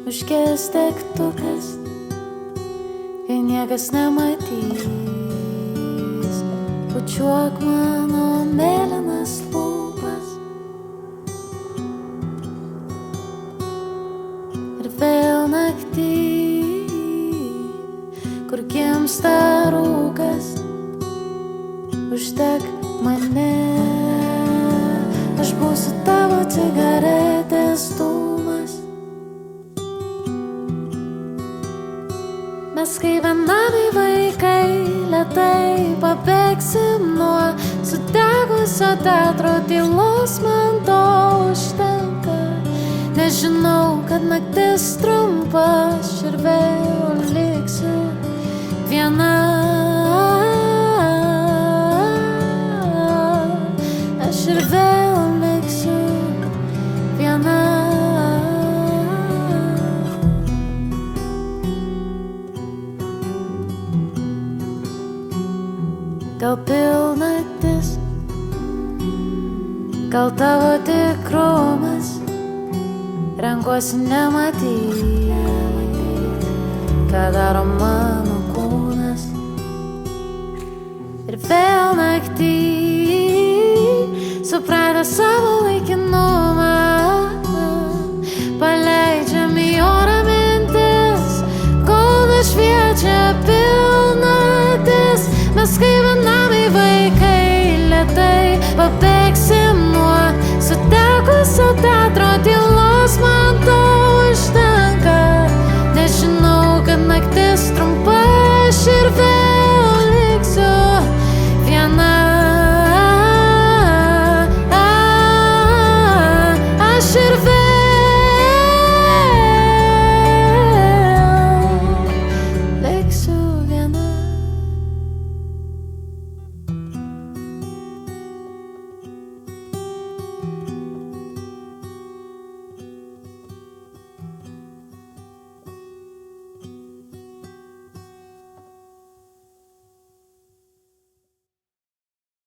užges degtukas, kai niekas nematys. Bučiuok mano mėlynas lūpas ir vėl naktį, kur gimsta rūkas, uždek mane. Aš būsiu tavo cigaretės dūmas. Mes kaip benami vaikai lėtai pabėgsim nuo sudegusio teatro tylos, man to užtenka. Nežinau, kad naktis trumpa, aš ir vėl liksiu viena. Aš ir vėl liksiu viena. Gal pilnatis, gal tavo tikrumas, renkuosi nematyti, ką daro mano kūnas. Ir vėl naktį, supratę savo laikinumą, paleidžiam į orą mintis, kol šviečia pilnatis. Mes kaip benami vaikai lėtai pabėgsim nuo sudegusio teatro tylos, man to užtenka. Nežinau, kad naktis trumpa, aš ir vėl